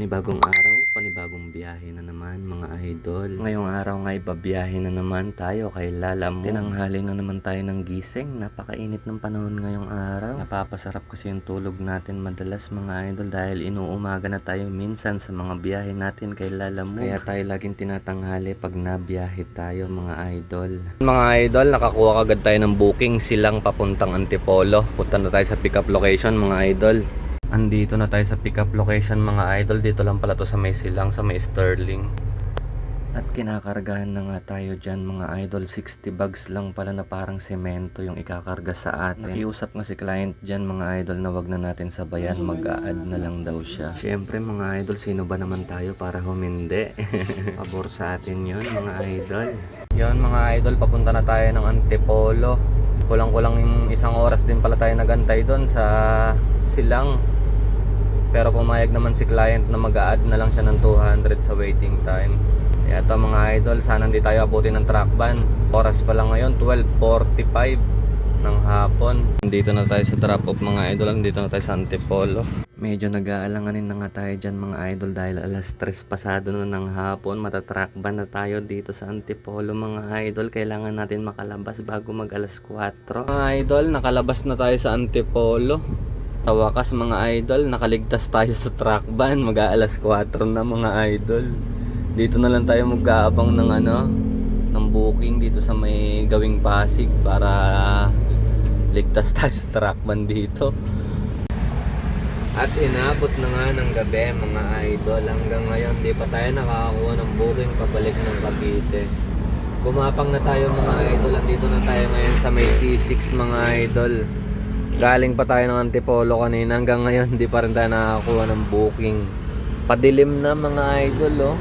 Panibagong araw, panibagong biyahe na naman mga idol. Ngayong araw nga ibabiyahe na naman tayo kay Lala Moon. Tinanghali na naman tayo ng gising. Napakainit ng panahon ngayong araw. Napapasarap kasi yung tulog natin madalas mga idol dahil inuumaga na tayo minsan sa mga biyahe natin kay Lala Moon. Kaya tayo laging tinatanghali pag nabiyahe tayo mga idol. Mga idol, nakakuha kagad tayo ng booking silang papuntang Antipolo. Punta na tayo sa pick up location mga idol. Andito na tayo sa pick-up location mga idol. Dito lang pala to sa may silang, sa may Sterling. At kinakargahan na nga tayo dyan mga idol. 60 bags lang pala na parang semento yung ikakarga sa atin. Nakiusap nga si client dyan mga idol na wag na natin sabayan. Mag-a-add na lang daw siya. Syempre mga idol, sino ba naman tayo para humindi? Pabor sa atin yun mga idol. Yun mga idol, papunta na tayo ng Antipolo. Kulang-kulang yung isang oras din pala tayo nagantay doon sa silang. Pero pumayag naman si client na mag-a-add na lang siya ng 200 sa waiting time. Kaya ito mga idol, sana hindi tayo abutin ng truck ban. Oras pa lang ngayon, 12:45 ng hapon. Dito na tayo sa drop off mga idol. Dito na tayo sa Antipolo. Medyo nag-aalanganin na nga tayo dyan mga idol dahil alas 3 pasado na ng hapon. Mata-truck ban na tayo dito sa Antipolo mga idol. Kailangan natin makalabas bago mag alas 4. Mga idol, nakalabas na tayo sa Antipolo. Tawakas mga idol, nakaligtas tayo sa truck ban. Mag-aalas 4 na mga idol. Dito na lang tayo mag-aabang ng ng booking dito sa may Gawing Pasig para ligtas tayo sa truck ban dito. At inabot na nga ng gabi mga idol. Hanggang ngayon di pa tayo nakakakuha ng booking pabalik ng Cavite. Gumapang na tayo mga idol. Andito na tayo ngayon sa may C6 mga idol. Galing pa tayo ng Antipolo kanina. Hanggang ngayon hindi pa rin tayo nakakakuha ng booking. Padilim na mga idol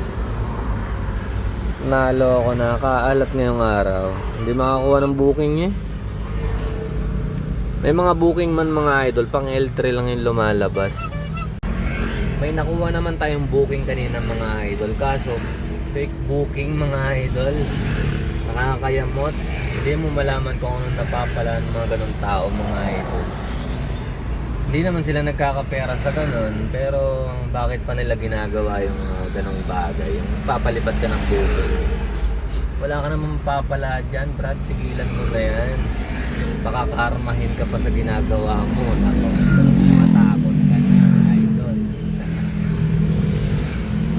Nalo ako, nakaalat ngayong araw. Hindi makakuha ng booking May mga booking man mga idol, pang L3 lang yung lumalabas. May nakuha naman tayong booking kanina mga idol. Kaso fake booking mga idol. Nakakayamot. Hindi mo malaman kung anong napapala ng mga ganong tao mga idol. Hindi naman sila nagkakapera sa ganon, pero bakit pa nila ginagawa yung ganong bagay? Yung papalipat ka ng booking. Wala ka namang papala dyan, Brad. Tigilan mo na yan. Baka karmahin ka pa sa ginagawa mo. Matakot ka na, idol.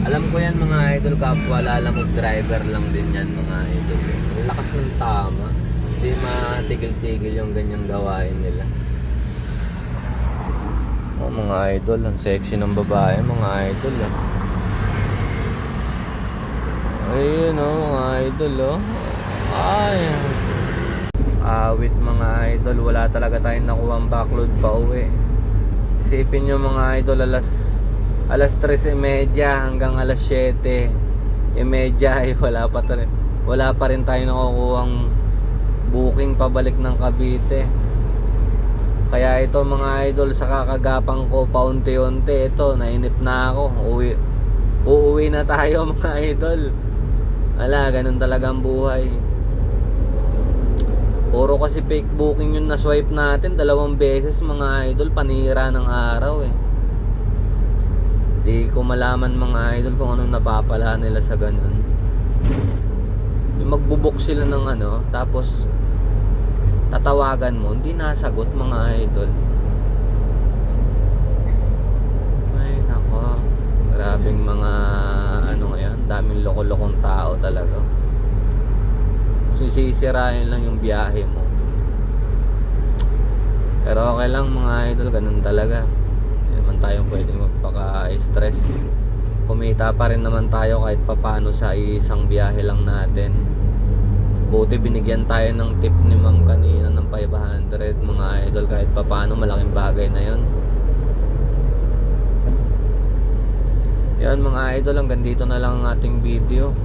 Alam ko yan mga idol, kapwa lalamog driver lang din yan mga idol. Ang lakas ng tama. Hindi matigil-tigil yung ganyang gawain nila. Mga idol, ang sexy ng babae mga idol Ayun mga idol Ay, awit mga idol. Wala talaga tayong nakuha ang backload pa uwi. Isipin nyo mga idol, alas 3:30 hanggang alas 7:30 ay wala pa rin tayo nakukuhang booking pabalik ng Cavite. Kaya ito mga idol, sa kakagapang ko paunti-unti, ito nainip na ako. Uuwi na tayo mga idol. Ala, ganun talaga ang buhay. Puro kasi fake booking yung na-swipe natin 2 beses mga idol. Panira ng araw Di ko malaman mga idol kung anong napapala nila sa ganun. Yung magbubook sila ng tapos tatawagan mo, hindi nasagot mga idol. Ay nako, grabing mga ngayon, daming loko-lokong tao talaga. Sisirain lang yung biyahe mo. Pero okay lang mga idol, ganun talaga. Hindi naman tayo pwedeng magpaka-stress. Kumita pa rin naman tayo kahit papano sa isang biyahe lang natin. Buti binigyan tayo ng tip ni ma'am kanina ng 500 mga idol. Kahit papano, malaking bagay na yun. Yan mga idol, hanggang dito na lang ang ating video.